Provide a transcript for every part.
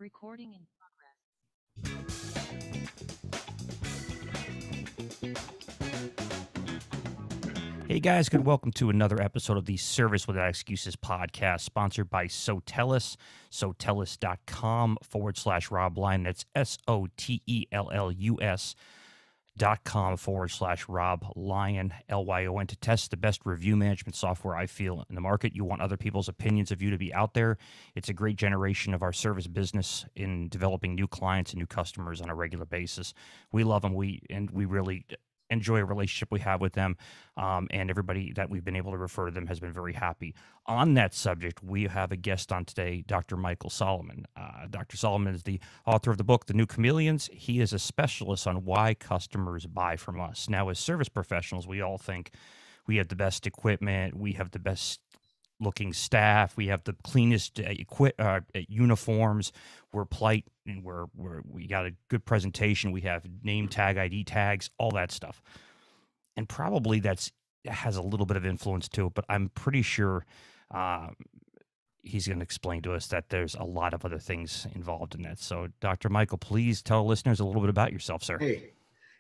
Recording in Hey guys, good. Welcome to another episode of the Service Without Excuses podcast, sponsored by Sotellus, sotellus.com/Rob Lyon. That's SOTELLUS.com/Rob Lyon, LYON, to test the best review management software I feel in the market. You want other people's opinions of you to be out there. It's a great generation of our service business in developing new clients and new customers on a regular basis. We love them. We really enjoy a relationship we have with them, and everybody that we've been able to refer to them has been very happy. On that subject, we have a guest on today, Dr. Michael Solomon. Dr. Solomon is the author of the book, The New Chameleons. He is a specialist on why customers buy from us. Now, as service professionals, we all think we have the best equipment, we have the best looking staff, we have the cleanest uniforms, we're polite, and we got a good presentation, we have name tag, ID tags, all that stuff. And probably that has a little bit of influence to it, but I'm pretty sure he's going to explain to us that there's a lot of other things involved in that. So, Dr. Michael, please tell listeners a little bit about yourself, sir.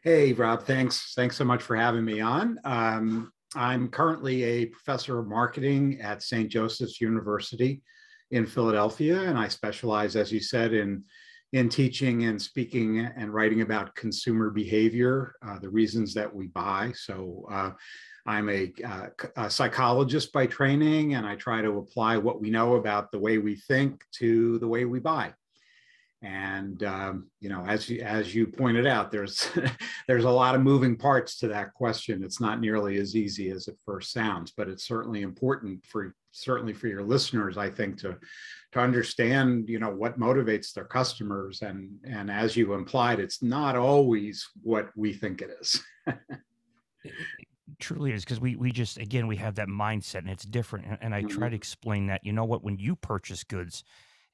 Hey, Rob. Thanks so much for having me on. I'm currently a professor of marketing at St. Joseph's University in Philadelphia, and I specialize, as you said, in teaching and speaking and writing about consumer behavior, the reasons that we buy. So I'm a psychologist by training, and I try to apply what we know about the way we think to the way we buy. And as you pointed out, there's there's a lot of moving parts to that question. It's not nearly as easy as it first sounds, but it's certainly important for your listeners, I think, to understand what motivates their customers. And as you implied, it's not always what we think it is. It truly is, because we just, again, we have that mindset, and it's different. And I try to explain that, when you purchase goods,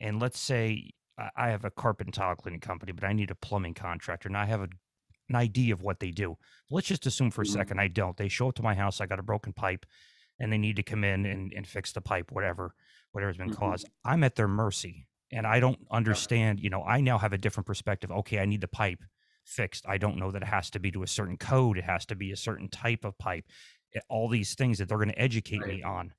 and let's say I have a carpet and tile cleaning company, but I need a plumbing contractor, and I have an idea of what they do. Let's just assume for a second I don't. They show up to my house, I got a broken pipe, and they need to come in and fix the pipe, whatever's been caused. I'm at their mercy, and I don't understand. I now have a different perspective. Okay, I need the pipe fixed. I don't know that it has to be to a certain code. It has to be a certain type of pipe. All these things that they're going to educate me on.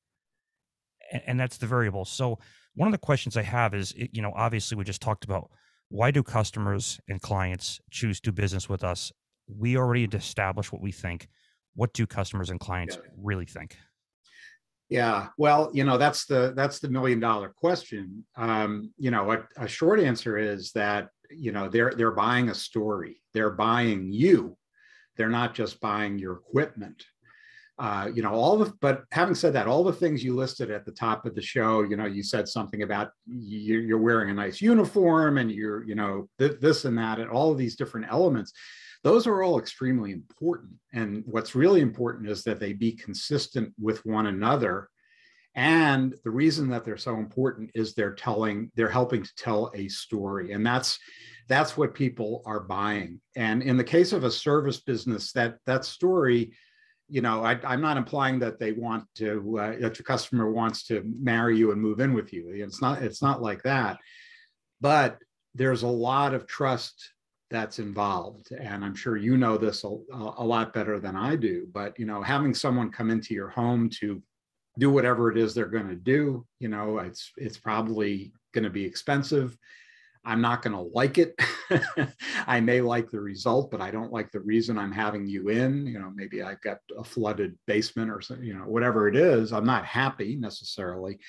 And that's the variable. So one of the questions I have is, obviously we just talked about, why do customers and clients choose to do business with us? We already established what we think. What do customers and clients really think? Yeah, well, that's the $1 million question. A short answer is that, they're buying a story. They're buying you. They're not just buying your equipment. But having said that, all the things you listed at the top of the show, you said something about you're wearing a nice uniform, and you're, this and that, and all of these different elements. Those are all extremely important. And what's really important is that they be consistent with one another. And the reason that they're so important is they're helping to tell a story. And that's what people are buying. And in the case of a service business, that story, I'm not implying that they want to, that your customer wants to marry you and move in with you. It's not like that. But there's a lot of trust that's involved. And I'm sure you know this a lot better than I do. But, having someone come into your home to do whatever it is they're going to do, it's probably going to be expensive. I'm not going to like it. I may like the result, but I don't like the reason I'm having you in. Maybe I've got a flooded basement or something, whatever it is. I'm not happy necessarily,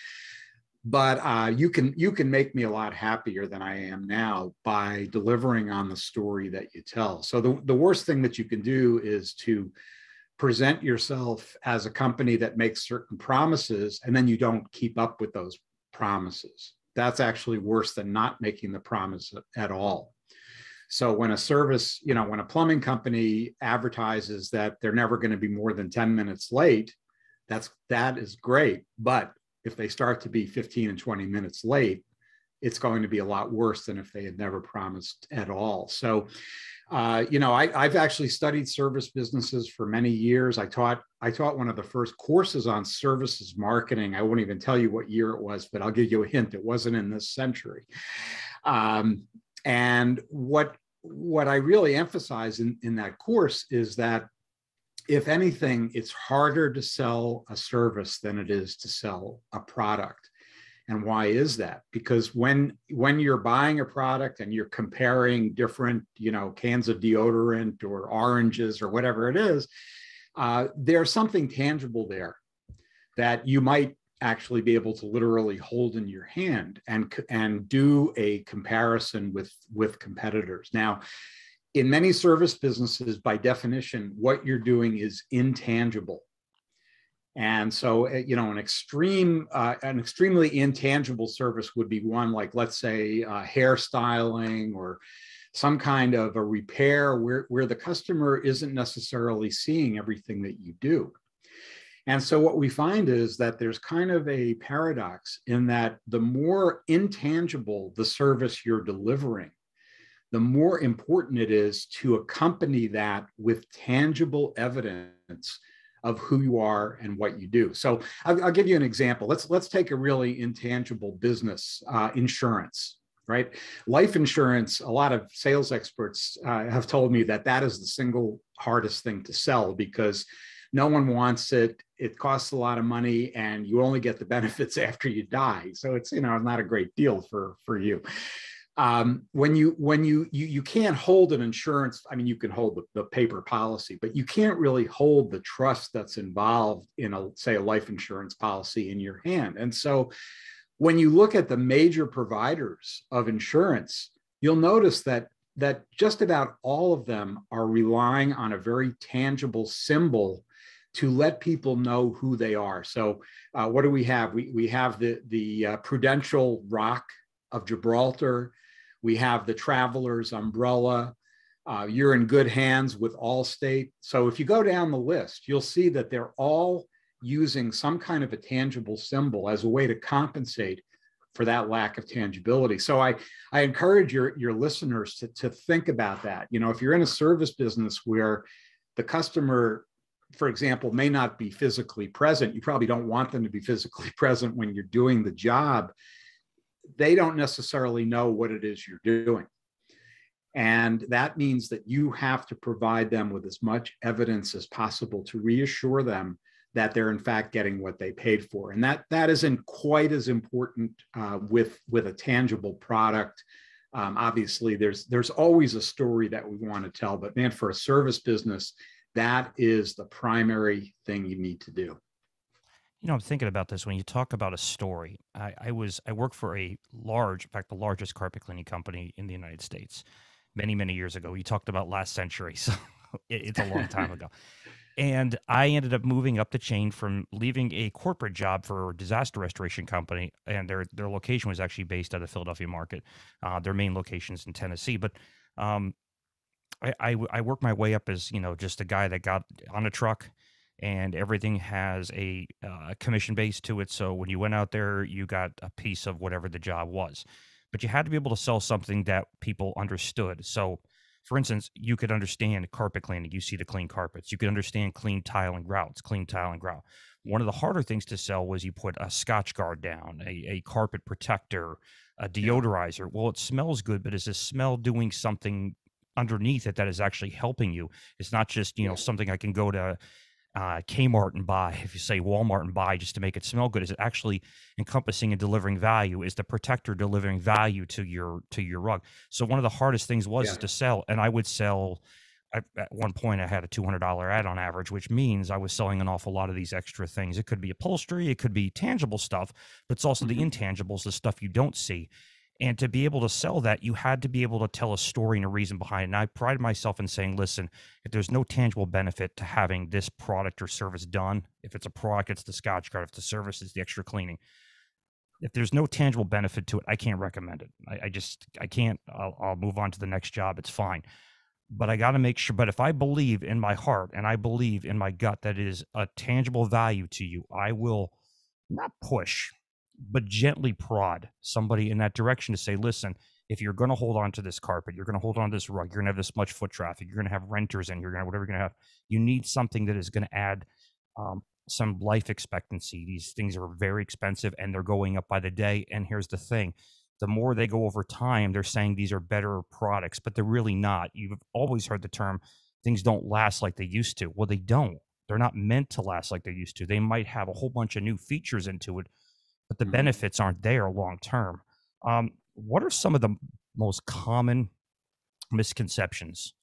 but you can make me a lot happier than I am now by delivering on the story that you tell. So the worst thing that you can do is to present yourself as a company that makes certain promises, and then you don't keep up with those promises. That's actually worse than not making the promise at all. So when when a plumbing company advertises that they're never going to be more than 10 minutes late, that is great. But if they start to be 15 and 20 minutes late, it's going to be a lot worse than if they had never promised at all. So I've actually studied service businesses for many years. I taught one of the first courses on services marketing. I won't even tell you what year it was, but I'll give you a hint. It wasn't in this century. Um, and what I really emphasize in that course is that, if anything, it's harder to sell a service than it is to sell a product. And why is that? Because when you're buying a product and you're comparing different, cans of deodorant or oranges or whatever it is, there's something tangible there that you might actually be able to literally hold in your hand and do a comparison with competitors. Now, in many service businesses, by definition, what you're doing is intangible. And so, an extremely intangible service would be one like, let's say, hairstyling or some kind of a repair where the customer isn't necessarily seeing everything that you do. And so what we find is that there's kind of a paradox in that the more intangible the service you're delivering, the more important it is to accompany that with tangible evidence of who you are and what you do. So I'll give you an example. Let's take a really intangible business, insurance, right? Life insurance, a lot of sales experts have told me that is the single hardest thing to sell, because no one wants it. It costs a lot of money, and you only get the benefits after you die. So it's not a great deal for you. When you can't hold an insurance, I mean, you can hold the paper policy, but you can't really hold the trust that's involved in a life insurance policy in your hand. And so when you look at the major providers of insurance, you'll notice that just about all of them are relying on a very tangible symbol to let people know who they are. So what do we have? We have the Prudential Rock of Gibraltar. We have the Travelers umbrella. You're in good hands with Allstate. So if you go down the list, you'll see that they're all using some kind of a tangible symbol as a way to compensate for that lack of tangibility. So I encourage your listeners to think about that. If you're in a service business where the customer, for example, may not be physically present, you probably don't want them to be physically present when you're doing the job. They don't necessarily know what it is you're doing. And that means that you have to provide them with as much evidence as possible to reassure them that they're in fact getting what they paid for. And that isn't quite as important with a tangible product. Obviously, there's always a story that we want to tell, but man, for a service business, that is the primary thing you need to do. I'm thinking about this when you talk about a story. I worked for in fact, the largest carpet cleaning company in the United States many, many years ago. You talked about last century, so it's a long time ago. And I ended up moving up the chain from leaving a corporate job for a disaster restoration company, and their location was actually based out of the Philadelphia market. Their main location's in Tennessee, but I worked my way up as just a guy that got on a truck, and everything has a commission base to it. So when you went out there, you got a piece of whatever the job was, but you had to be able to sell something that people understood. So, for instance, you could understand carpet cleaning. You see the clean carpets. You could understand clean tile and grouts, clean tile and grout. One of the harder things to sell was you put a Scotch guard down, a carpet protector, a deodorizer. Well, it smells good, but is the smell doing something underneath it that is actually helping you? It's not just something I can go to Kmart and buy, if you say Walmart and buy just to make it smell good. Is it actually encompassing and delivering value? Is the protector delivering value to your rug? So one of the hardest things was to sell, and I would sell. At one point, I had a $200 ad on average, which means I was selling an awful lot of these extra things. It could be upholstery, it could be tangible stuff, but it's also the intangibles, the stuff you don't see. And to be able to sell that, you had to be able to tell a story and a reason behind it. And I pride myself in saying, listen, if there's no tangible benefit to having this product or service done, if it's a product, it's the Scotch guard. If the service is the extra cleaning. If there's no tangible benefit to it, I can't recommend it. I can't. I'll move on to the next job. It's fine. But I got to make sure. But if I believe in my heart and I believe in my gut that it is a tangible value to you, I will not push, but gently prod somebody in that direction to say, listen, if you're going to hold on to this carpet, you're going to hold on to this rug, you're going to have this much foot traffic, you're going to have renters in, you're going to whatever you're going to have, you need something that is going to add some life expectancy. These things are very expensive and they're going up by the day. And here's the thing, the more they go over time, they're saying these are better products, but they're really not. You've always heard the term things don't last like they used to. Well, they don't. They're not meant to last like they used to. They might have a whole bunch of new features into it, but the Mhm. benefits aren't there long term. What are some of the most common misconceptions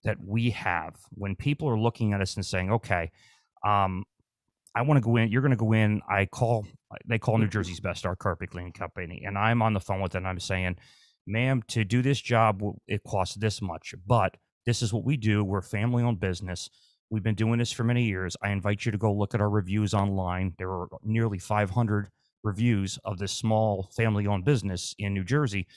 that we have when people are looking at us and saying, okay, um, I want to go in, you're going to go in. They call New Jersey's Best, our carpet cleaning company. And I'm on the phone with it and I'm saying, ma'am, to do this job, it costs this much, but this is what we do. We're a family owned business. We've been doing this for many years. I invite you to go look at our reviews online. There are nearly 500 reviews of this small family owned business in New Jersey.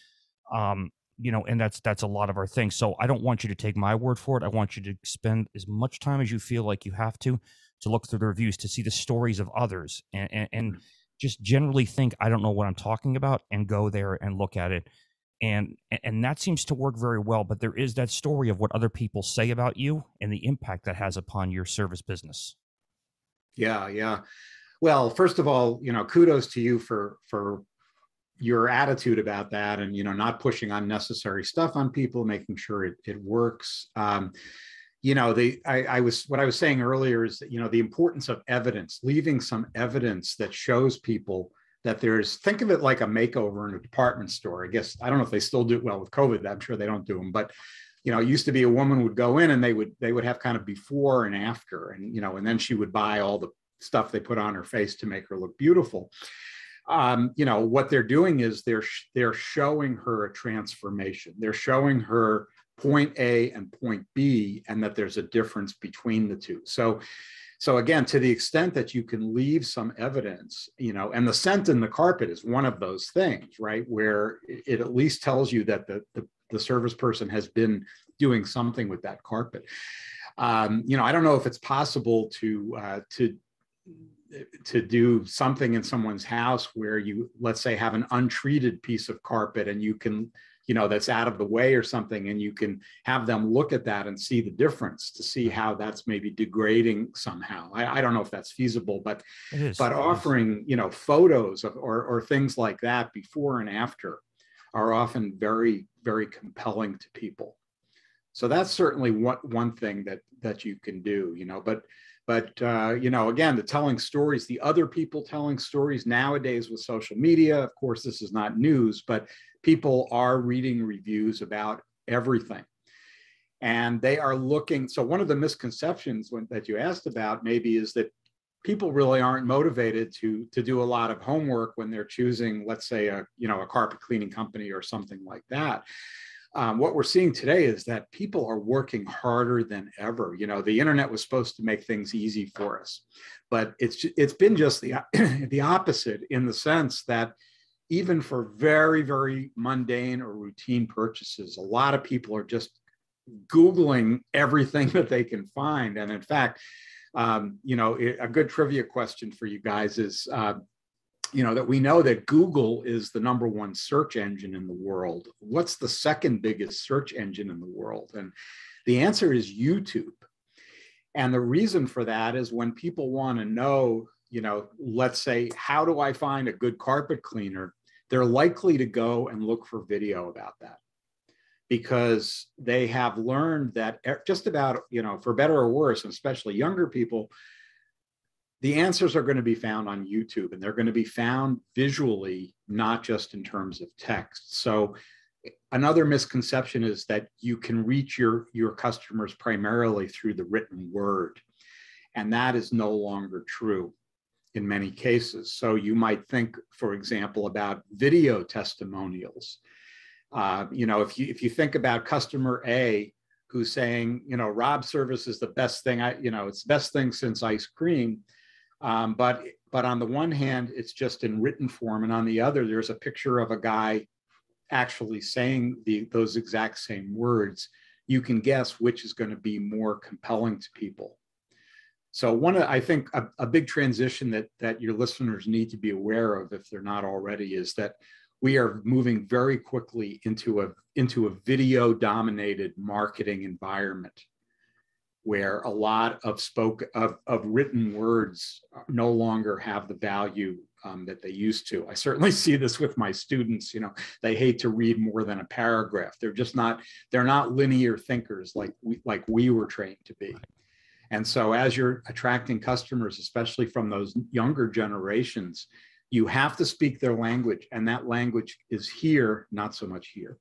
um and that's a lot of our things. So I don't want you to take my word for it. I want you to spend as much time as you feel like you have to look through the reviews, to see the stories of others, and just generally think I don't know what I'm talking about, and go there and look at it. And that seems to work very well, but there is that story of what other people say about you and the impact that has upon your service business. Yeah, yeah. Well, first of all, kudos to you for your attitude about that, and not pushing unnecessary stuff on people, making sure it works. What I was saying earlier is that the importance of evidence, leaving some evidence that shows people that think of it like a makeover in a department store. I guess I don't know if they still do it well with COVID. I'm sure they don't do them, but it used to be a woman would go in and they would have kind of before and after, and then she would buy all the stuff they put on her face to make her look beautiful. What they're doing is they're showing her a transformation. They're showing her point A and point B, and that there's a difference between the two. So again, to the extent that you can leave some evidence, and the scent in the carpet is one of those things, right? Where it at least tells you that the service person has been doing something with that carpet. I don't know if it's possible to do something in someone's house where you, let's say, have an untreated piece of carpet and you can, that's out of the way or something, and you can have them look at that and see the difference, to see how that's maybe degrading somehow. I don't know if that's feasible, but It is. offering, photos of or things like that before and after are often very, very compelling to people. So that's certainly one thing that you can do, but again, the telling stories, the other people telling stories nowadays with social media. Of course, this is not news, but people are reading reviews about everything, and they are looking. So one of the misconceptions that you asked about maybe is that people really aren't motivated to do a lot of homework when they're choosing, let's say, a carpet cleaning company or something like that. What we're seeing today is that people are working harder than ever. The internet was supposed to make things easy for us, but it's been just the opposite, in the sense that even for very, very mundane or routine purchases, a lot of people are just Googling everything that they can find. And in fact, a good trivia question for you guys is, that we know that Google is the number one search engine in the world. What's the second biggest search engine in the world? And the answer is YouTube. And the reason for that is when people want to know, let's say, how do I find a good carpet cleaner? They're likely to go and look for video about that, because they have learned that just about, for better or worse, and especially younger people, the answers are going to be found on YouTube, and they're going to be found visually, not just in terms of text. So another misconception is that you can reach your customers primarily through the written word. And that is no longer true in many cases. So you might think, for example, about video testimonials. If you think about customer A who's saying, Rob's service is the best thing, it's the best thing since ice cream. But on the one hand, it's just in written form, and on the other, there's a picture of a guy actually saying those exact same words. You can guess which is going to be more compelling to people. So I think a big transition that your listeners need to be aware of, if they're not already, is that we are moving very quickly into a video-dominated marketing environment, where a lot of written words no longer have the value that they used to. I certainly see this with my students. They hate to read more than a paragraph. They're not linear thinkers like we were trained to be. And so as you're attracting customers, especially from those younger generations, you have to speak their language, and that language is here, not so much here.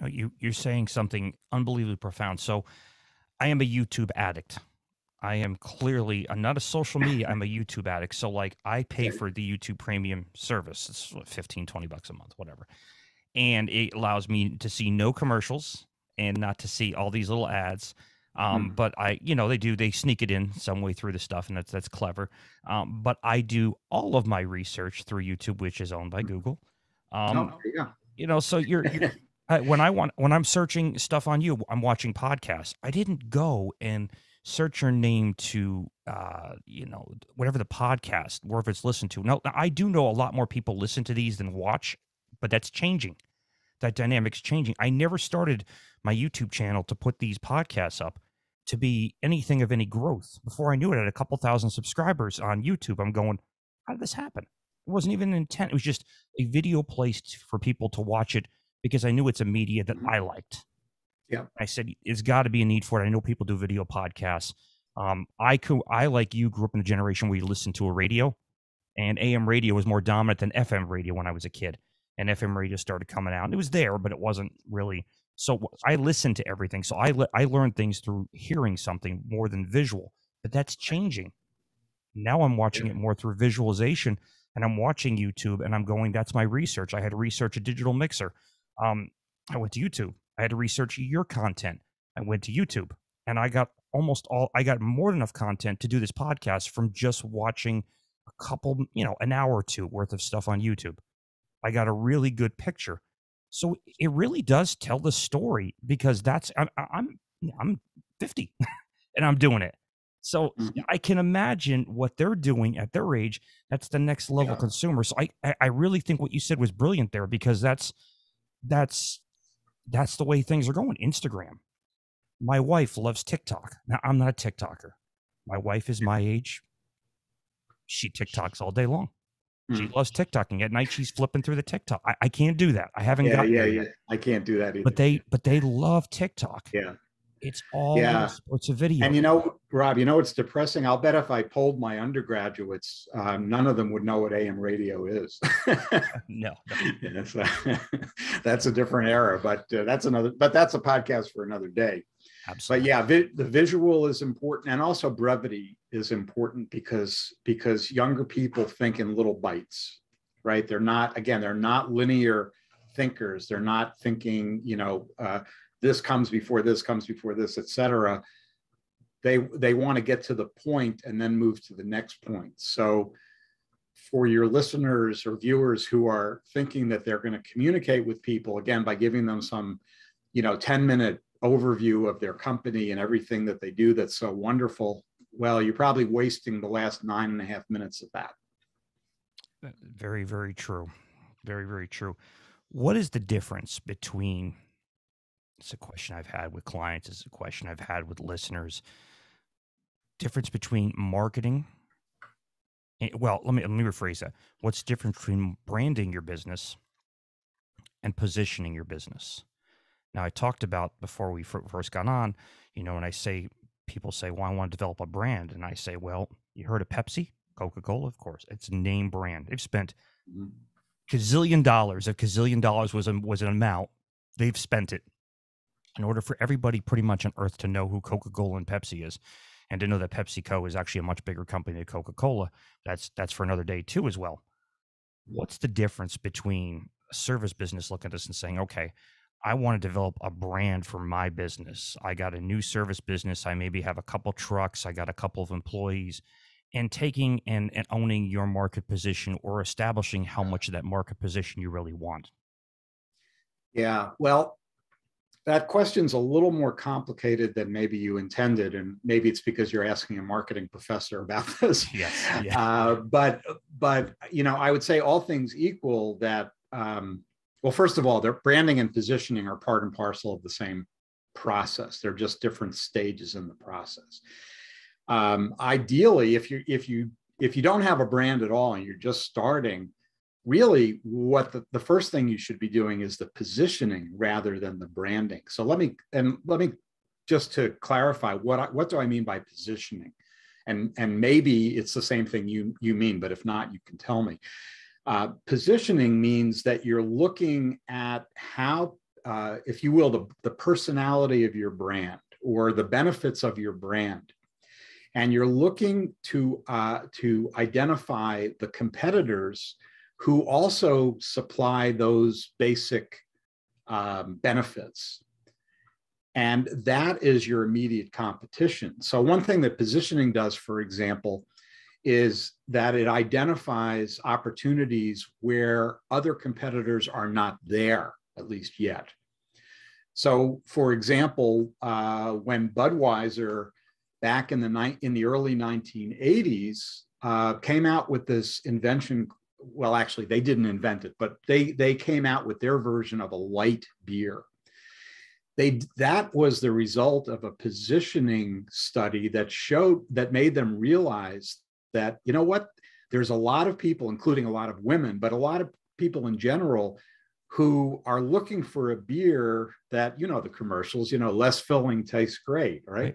You're saying something unbelievably profound. So I am a YouTube addict. I am clearly, I'm not a social media, I'm a YouTube addict. So like I pay for the YouTube premium service. It's $15-20 a month, whatever. And it allows me to see no commercials and not to see all these little ads. But they sneak it in some way through the stuff, and that's clever. But I do all of my research through YouTube, which is owned by Google. So you're when I'm searching stuff on you, I'm watching podcasts. I didn't go and search your name to, whatever the podcast, wherever it's listened to. Now, I do know a lot more people listen to these than watch, but that's changing. That dynamic's changing. I never started my YouTube channel to put these podcasts up to be anything of any growth. Before I knew it, I had a couple thousand subscribers on YouTube. I'm going, how did this happen? It wasn't even an intent. It was just a video placed for people to watch it because I knew it's a media that I liked. Yeah. I said, it's got to be a need for it. I know people do video podcasts. I, like you, grew up in a generation where you listened to a radio, and AM radio was more dominant than FM radio when I was a kid. And FM radio started coming out. And it was there, but it wasn't really. So I listened to everything. So I learned things through hearing something more than visual. But that's changing. Now I'm watching it more through visualization, and I'm watching YouTube, and I'm going, that's my research. I had to research a digital mixer. I went to YouTube. I had to research your content. I went to YouTube, and I got more than enough content to do this podcast from just watching a couple, an hour or two worth of stuff on YouTube. I got a really good picture. So it really does tell the story, because I'm 50 and I'm doing it. So I can imagine what they're doing at their age. That's the next level consumer. So I really think what you said was brilliant there, because that's the way things are going. Instagram. My wife loves TikTok. Now, I'm not a TikToker. My wife is my age. She TikToks all day long. She loves TikToking. At night, she's flipping through the TikTok. I can't do that. I haven't got there yet. I can't do that either. But they love TikTok. Yeah. It's all sorts of video. And Rob, it's depressing. I'll bet if I polled my undergraduates, none of them would know what AM radio is. No. That's a different era, but that's a podcast for another day. Absolutely. But the visual is important, and also brevity is important because younger people think in little bites, right? They're not linear thinkers. They're not thinking, this comes before this, et cetera. They want to get to the point and then move to the next point. So for your listeners or viewers who are thinking that they're going to communicate with people, again, by giving them some, 10-minute overview of their company and everything that they do that's so wonderful, well, you're probably wasting the last 9.5 minutes of that. Very, very true. Very, very true. What is the difference between, it's a question I've had with clients, it's a question I've had with listeners, difference between marketing, well, let me rephrase that. What's different between branding your business and positioning your business? Now, I talked about before we first got on, when people say, well, I want to develop a brand. And I say, well, you heard of Pepsi? Coca-Cola, of course. It's a name brand. They've spent gazillion dollars. If gazillion dollars was an amount, they've spent it in order for everybody pretty much on earth to know who Coca-Cola and Pepsi is, and to know that PepsiCo is actually a much bigger company than Coca-Cola. That's for another day too as well. What's the difference between a service business looking at this and saying, okay, I want to develop a brand for my business. I got a new service business. I maybe have a couple trucks. I got a couple of employees, and taking and owning your market position, or establishing how much of that market position you really want. Yeah, well, that question's a little more complicated than maybe you intended, and maybe it's because you're asking a marketing professor about this. Yes. Yeah. But I would say all things equal that, well, first of all, their branding and positioning are part and parcel of the same process. They're just different stages in the process. Ideally, if you if you don't have a brand at all and you're just starting, really what the first thing you should be doing is the positioning rather than the branding. So let me just to clarify, what do I mean by positioning? And maybe it's the same thing you mean, but if not, you can tell me. Positioning means that you're looking at how, if you will, the personality of your brand or the benefits of your brand. And you're looking to identify the competitors who also supply those basic benefits. And that is your immediate competition. So one thing that positioning does, for example, is that it identifies opportunities where other competitors are not there, at least yet. So for example, when Budweiser back in the early 1980s came out with this invention, well, actually they didn't invent it, but they came out with their version of a light beer. That was the result of a positioning study that made them realize that, you know what, there's a lot of people, including a lot of women, but a lot of people in general who are looking for a beer that, you know, the commercials, you know, less filling tastes great, right?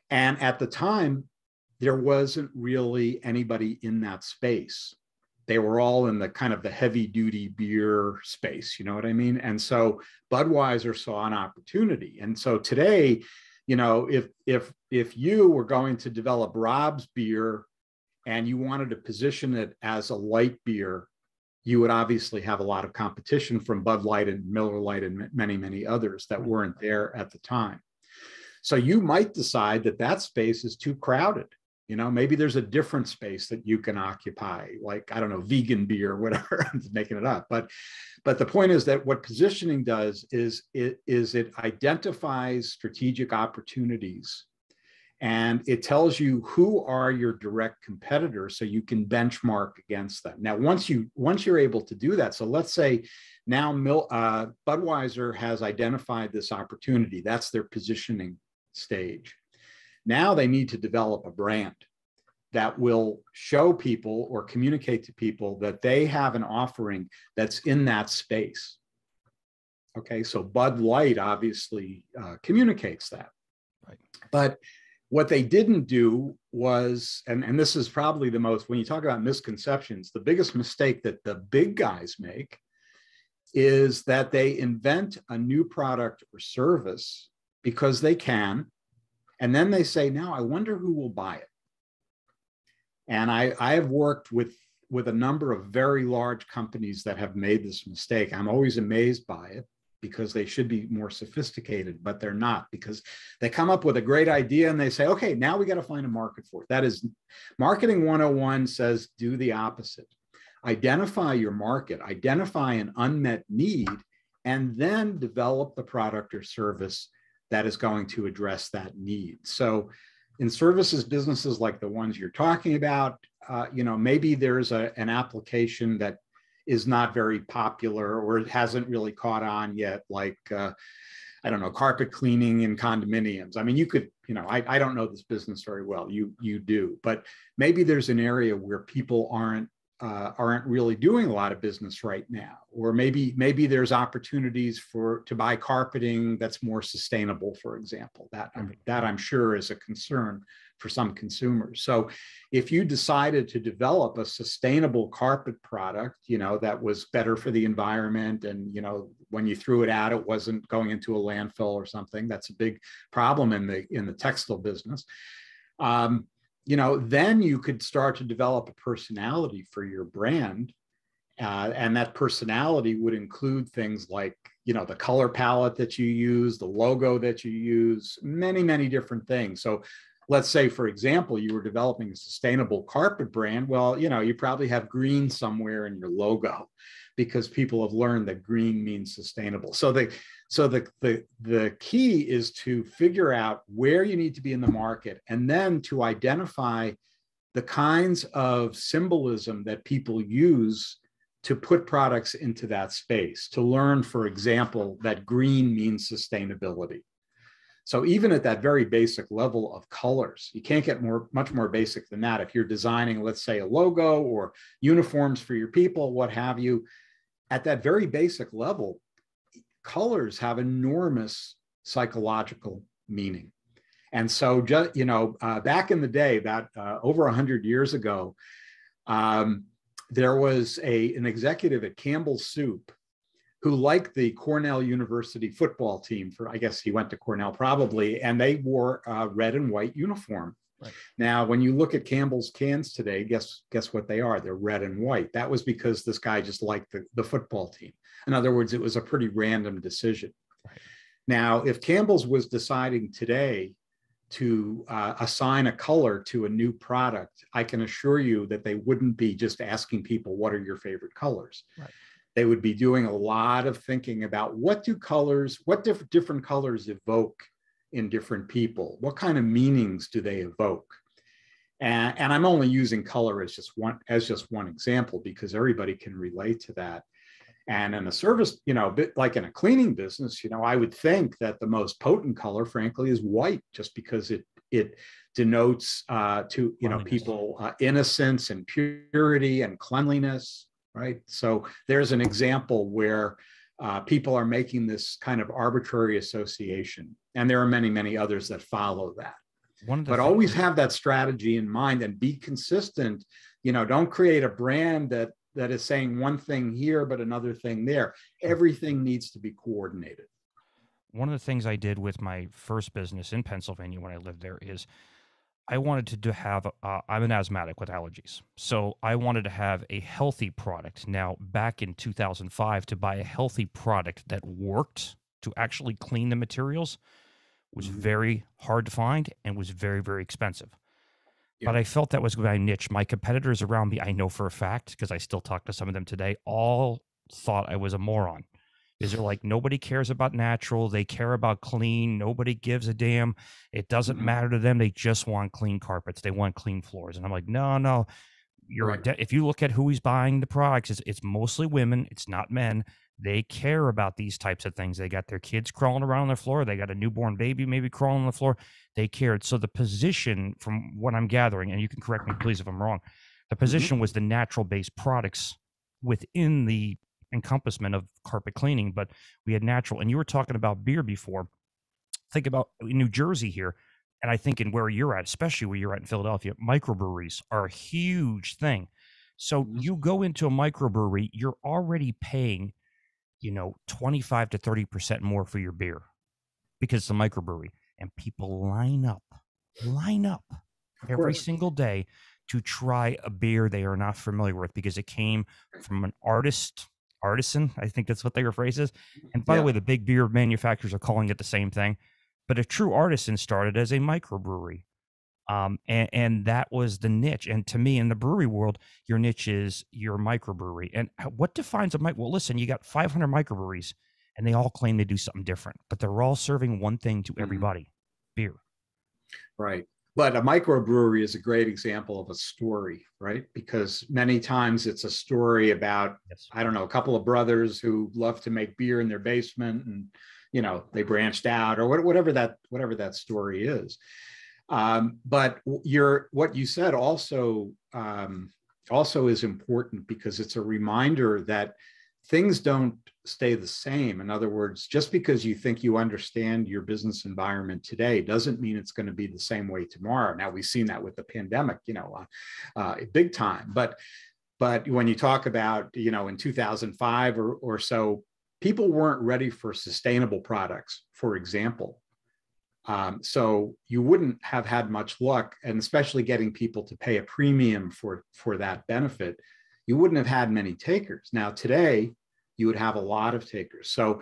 And at the time, there wasn't really anybody in that space. They were all in the kind of the heavy duty beer space, you know what I mean? And so Budweiser saw an opportunity. And so today, you know, if you were going to develop Rob's beer and you wanted to position it as a light beer, you would obviously have a lot of competition from Bud Light and Miller Lite and many, many others that weren't there at the time. So you might decide that that space is too crowded. You know, maybe there's a different space that you can occupy, like, I don't know, vegan beer, whatever. I'm just making it up. But the point is that what positioning does is it identifies strategic opportunities, and it tells you who are your direct competitors so you can benchmark against them. Now, once you're able to do that, so let's say now Budweiser has identified this opportunity. That's their positioning stage. Now they need to develop a brand that will show people or communicate to people that they have an offering that's in that space. Okay, so Bud Light obviously communicates that. Right. But what they didn't do was, and this is probably the most, when you talk about misconceptions, the biggest mistake that the big guys make is that they invent a new product or service because they can. And then they say, now I wonder who will buy it. And I have worked with a number of very large companies that have made this mistake. I'm always amazed by it because they should be more sophisticated, but they're not, because they come up with a great idea and they say, okay, now we got to find a market for it. That is, marketing 101 says do the opposite. Identify your market, identify an unmet need, and then develop the product or service that is going to address that need. So in services businesses like the ones you're talking about, you know, maybe there's an application that is not very popular or it hasn't really caught on yet, like, I don't know, carpet cleaning in condominiums. I mean, you could, you know, I don't know this business very well, you do, but maybe there's an area where people aren't really doing a lot of business right now, or maybe there's opportunities to buy carpeting that's more sustainable, for example. That I'm sure is a concern for some consumers. So if you decided to develop a sustainable carpet product, you know, that was better for the environment, and, you know, when you threw it out, it wasn't going into a landfill or something. That's a big problem in the textile business. You know, then you could start to develop a personality for your brand. And that personality would include things like, you know, the color palette that you use, the logo that you use, many, many different things. So let's say, for example, you were developing a sustainable carpet brand. Well, you know, you probably have green somewhere in your logo because people have learned that green means sustainable. So the key is to figure out where you need to be in the market, and then to identify the kinds of symbolism that people use to put products into that space. To learn, for example, that green means sustainability. So even at that very basic level of colors, you can't get much more basic than that. If you're designing, let's say, a logo or uniforms for your people, what have you, at that very basic level, colors have enormous psychological meaning. And so, just, back in the day, about over 100 years ago, there was an executive at Campbell's Soup who liked the Cornell University football team. I guess he went to Cornell probably, and they wore a red and white uniform. Right. Now, when you look at Campbell's cans today, guess what they are? They're red and white. That was because this guy just liked the football team. In other words, it was a pretty random decision. Right. Now, if Campbell's was deciding today to assign a color to a new product, I can assure you that they wouldn't be just asking people, what are your favorite colors? Right. They would be doing a lot of thinking about what different colors evoke in different people? What kind of meanings do they evoke? And I'm only using color as just one example, because everybody can relate to that. And in a service, like in a cleaning business, I would think that the most potent color, frankly, is white, just because it denotes to people innocence and purity and cleanliness, right? So there's an example where people are making this kind of arbitrary association, and there are many, many others that follow that. But always have that strategy in mind and be consistent. Don't create a brand that is saying one thing here, but another thing there. Everything needs to be coordinated. One of the things I did with my first business in Pennsylvania when I lived there is I wanted to have, I'm an asthmatic with allergies. So I wanted to have a healthy product. Now, back in 2005, to buy a healthy product that worked to actually clean the materials was very hard to find and was very, very expensive. Yeah. But I felt that was my niche. My competitors around me, I know for a fact, because I still talk to some of them today, all thought I was a moron. Because they're like, nobody cares about natural. They care about clean. Nobody gives a damn. It doesn't matter to them. They just want clean carpets. They want clean floors. And I'm like, no. If you look at who is buying the products, it's mostly women. It's not men. They care about these types of things. They got their kids crawling around on the floor. They got a newborn baby maybe crawling on the floor. They cared. So the position, from what I'm gathering, and you can correct me, please, if I'm wrong, the position was the natural-based products within the encompassment of carpet cleaning, but we had natural. And you were talking about beer before. Think about New Jersey here, and I think in where you're at, especially where you're at in Philadelphia, microbreweries are a huge thing. So you go into a microbrewery, you're already paying 25 to 30% more for your beer because it's a microbrewery, and people line up every single day to try a beer they are not familiar with because it came from an artisan. I think that's what they were phrases. And by the way, the big beer manufacturers are calling it the same thing, but a true artisan started as a microbrewery. And that was the niche. And to me, in the brewery world, your niche is your microbrewery. And what defines a well, listen, you got 500 microbreweries and they all claim they do something different, but they're all serving one thing to everybody, beer. Right. But a microbrewery is a great example of a story, right? Because many times it's a story about, I don't know, a couple of brothers who love to make beer in their basement and, they branched out or whatever that story is. But what you said also is important because it's a reminder that things don't stay the same. In other words, just because you think you understand your business environment today doesn't mean it's going to be the same way tomorrow. Now, we've seen that with the pandemic, big time. But when you talk about, in 2005 or so, people weren't ready for sustainable products, for example. So you wouldn't have had much luck, and especially getting people to pay a premium for that benefit, you wouldn't have had many takers. Now, today, you would have a lot of takers. So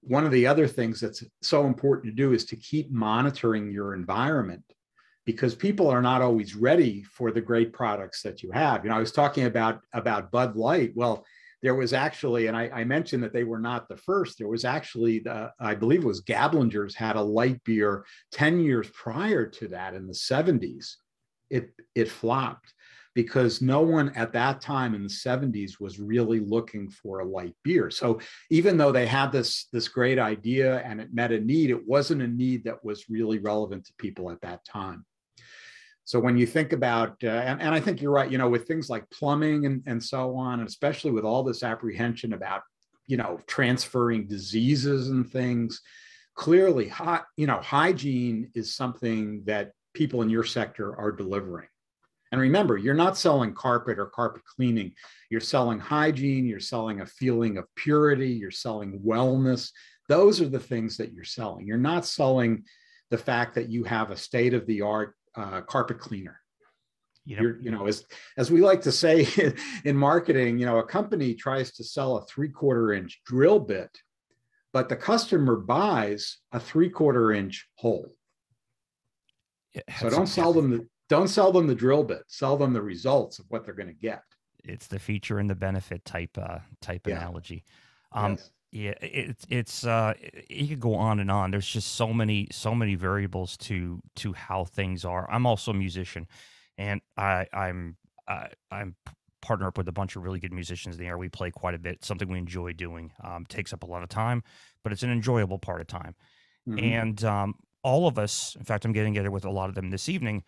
one of the other things that's so important to do is to keep monitoring your environment, because people are not always ready for the great products that you have. I was talking about Bud Light. Well, there was actually, and I mentioned that they were not the first. There was actually, I believe it was Gablinger's had a light beer 10 years prior to that in the 70s. It flopped because no one at that time in the 70s was really looking for a light beer. So even though they had this great idea and it met a need, it wasn't a need that was really relevant to people at that time. So when you think about, and I think you're right, with things like plumbing and so on, and especially with all this apprehension about, transferring diseases and things, clearly, hygiene is something that people in your sector are delivering. And remember, you're not selling carpet or carpet cleaning. You're selling hygiene. You're selling a feeling of purity. You're selling wellness. Those are the things that you're selling. You're not selling the fact that you have a state-of-the-art carpet cleaner. As we like to say in marketing, a company tries to sell a 3/4 inch drill bit, but the customer buys a 3/4 inch hole. So don't sell them the drill bit. Sell them the results of what they're going to get. It's the feature and the benefit type analogy. Yes. Yeah, it's you could go on and on. There's just so many variables to how things are. I'm also a musician, and I'm partner up with a bunch of really good musicians in the area. We play quite a bit, something we enjoy doing. Takes up a lot of time, but it's an enjoyable part of time. Mm-hmm. And all of us, in fact, I'm getting together with a lot of them this evening.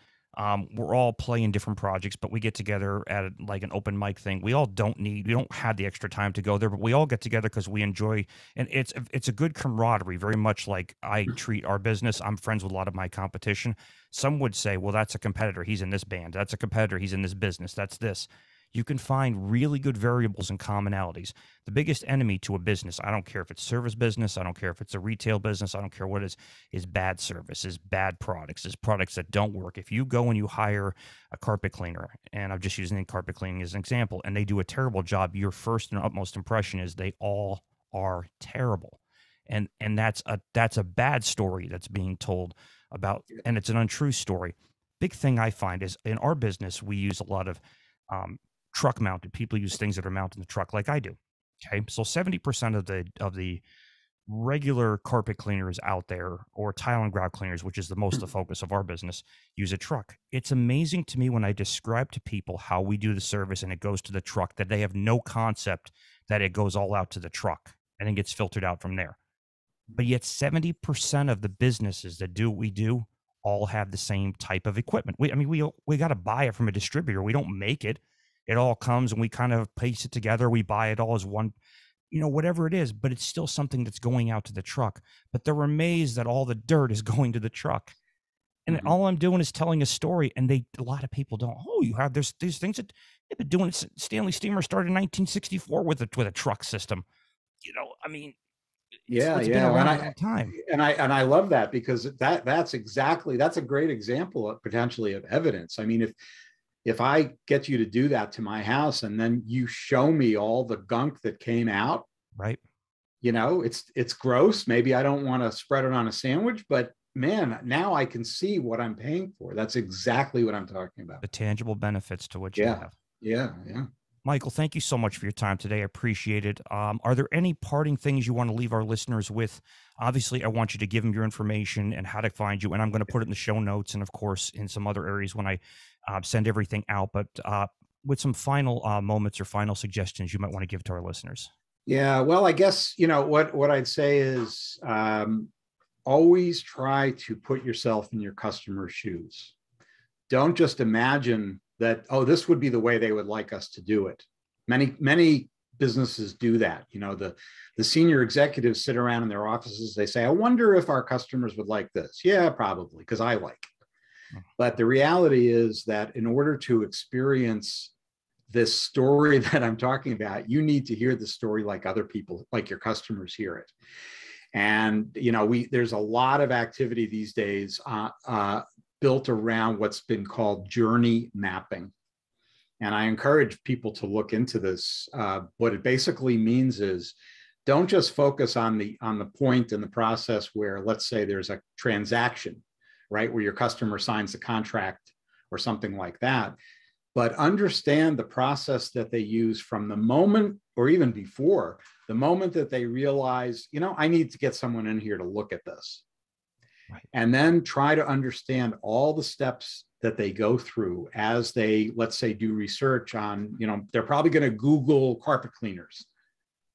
We're all playing different projects, but we get together at like an open mic thing. We don't have the extra time to go there, but we all get together because we enjoy, and it's a good camaraderie, very much like I treat our business. I'm friends with a lot of my competition. Some would say, well, that's a competitor. He's in this band. That's a competitor. He's in this business. That's this. You can find really good variables and commonalities. The biggest enemy to a business, I don't care if it's service business, I don't care if it's a retail business, I don't care what it is bad service, is bad products, is products that don't work. If you go and you hire a carpet cleaner, and I'm just using carpet cleaning as an example, and they do a terrible job, your first and utmost impression is they all are terrible. And that's a bad story that's being told about, and it's an untrue story. Big thing I find is in our business, we use a lot of truck mounted. People use things that are mounted in the truck like I do. Okay. So 70% of the regular carpet cleaners out there, or tile and grout cleaners, which is the most the focus of our business, use a truck. It's amazing to me when I describe to people how we do the service and it goes to the truck, that they have no concept that it goes all out to the truck and then gets filtered out from there. But yet 70% of the businesses that do what we do all have the same type of equipment. We got to buy it from a distributor. We don't make it. It all comes and we kind of piece it together. We buy it all as one, whatever it is, but it's still something that's going out to the truck. But they're amazed that all the dirt is going to the truck. And all I'm doing is telling a story. And a lot of people don't, you have these things that they've been doing. Stanley Steamer started in 1964 with a truck system. It's been around a long time. And I love that, because that's a great example of potentially of evidence. I mean, if I get you to do that to my house and then you show me all the gunk that came out, right? It's gross. Maybe I don't want to spread it on a sandwich, but man, now I can see what I'm paying for. That's exactly what I'm talking about. The tangible benefits to what you have. Yeah. Michael, thank you so much for your time today. I appreciate it. Are there any parting things you want to leave our listeners with? Obviously, I want you to give them your information and how to find you, and I'm going to put it in the show notes and, of course, in some other areas when I send everything out. But with some final moments or final suggestions you might want to give to our listeners. Yeah, well, I guess, what I'd say is always try to put yourself in your customer's shoes. Don't just imagine that, this would be the way they would like us to do it. Many businesses do that. The senior executives sit around in their offices. They say, I wonder if our customers would like this. Yeah, probably, because I like it. But the reality is that in order to experience this story that I'm talking about, you need to hear the story like other people, like your customers hear it. And, there's a lot of activity these days built around what's been called journey mapping. And I encourage people to look into this. What it basically means is, don't just focus on the point in the process where, let's say, there's a transaction, right, where your customer signs a contract or something like that, but understand the process that they use from the moment, or even before, the moment that they realize, I need to get someone in here to look at this. Right. And then try to understand all the steps that they go through as they, let's say, do research on, they're probably going to Google carpet cleaners.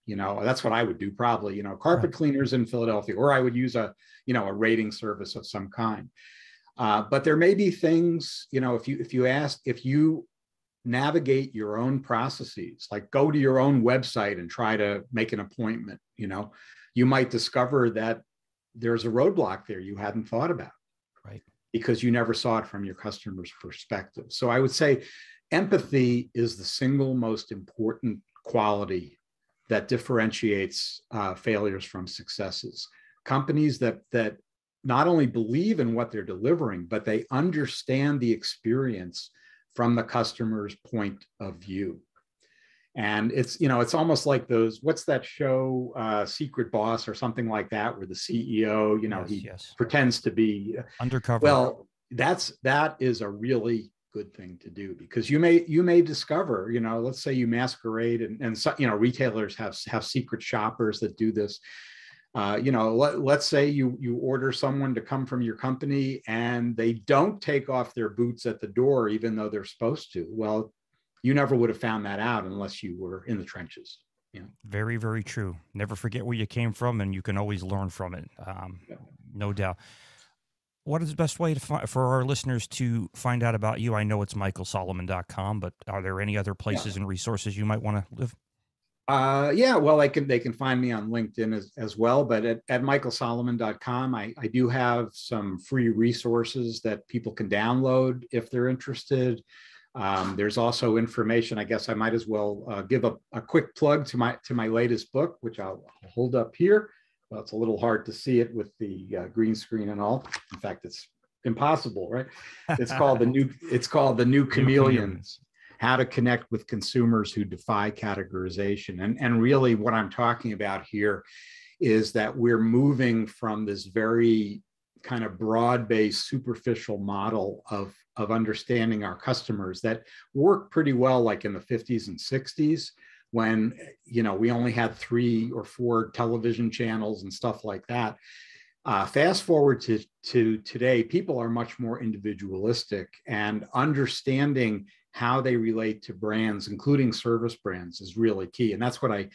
That's what I would do probably, carpet cleaners in Philadelphia, or I would use a rating service of some kind. But there may be things, if you navigate your own processes, like go to your own website and try to make an appointment, you might discover that there's a roadblock there you hadn't thought about. Right. Because you never saw it from your customer's perspective. So I would say empathy is the single most important quality that differentiates failures from successes. Companies that not only believe in what they're delivering, but they understand the experience from the customer's point of view. And it's almost like those, what's that show, Secret Boss or something like that, where the CEO, he pretends to be undercover. Well, that is a really good thing to do, because you may discover, let's say you masquerade and retailers have secret shoppers that do this. Let's say you order someone to come from your company and they don't take off their boots at the door, even though they're supposed to. Well, you never would have found that out unless you were in the trenches. Very, very true. Never forget where you came from, and you can always learn from it. No doubt. What is the best way for our listeners to find out about you? I know it's michaelsolomon.com, but are there any other places and resources you might want to live? Well, they can find me on LinkedIn as well, but at michaelsolomon.com, I do have some free resources that people can download if they're interested. There's also information, I guess I might as well give a quick plug to my latest book, which I'll hold up here. Well, it's a little hard to see it with the green screen and all. In fact, it's impossible, right? It's called the New Chameleons: How to Connect with Consumers Who Defy Categorization. And really what I'm talking about here is that we're moving from this very kind of broad-based, superficial model of understanding our customers that worked pretty well like in the 50s and 60s, when we only had 3 or 4 television channels and stuff like that. Fast forward to today, people are much more individualistic, and understanding how they relate to brands, including service brands, is really key. And that's what I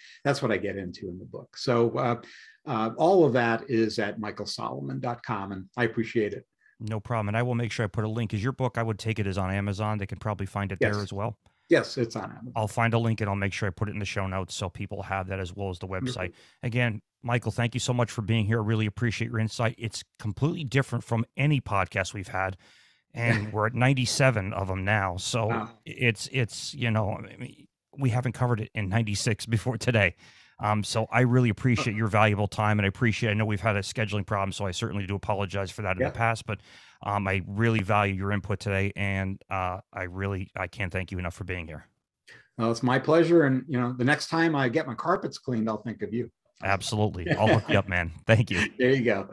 get into in the book. So all of that is at michaelsolomon.com, and I appreciate it. No problem. And I will make sure I put a link. Is your book, I would take it, is on Amazon. They can probably find it there as well. Yes, it's on Amazon. I'll find a link and I'll make sure I put it in the show notes so people have that, as well as the website. Again, Michael, thank you so much for being here. I really appreciate your insight. It's completely different from any podcast we've had, and we're at 97 of them now. So it's we haven't covered it in 96 before today. So I really appreciate your valuable time, and I know we've had a scheduling problem, so I certainly do apologize for that in the past, but I really value your input today, and I can't thank you enough for being here. Well, it's my pleasure. And, the next time I get my carpets cleaned, I'll think of you. Absolutely. I'll hook you up, man. Thank you. There you go.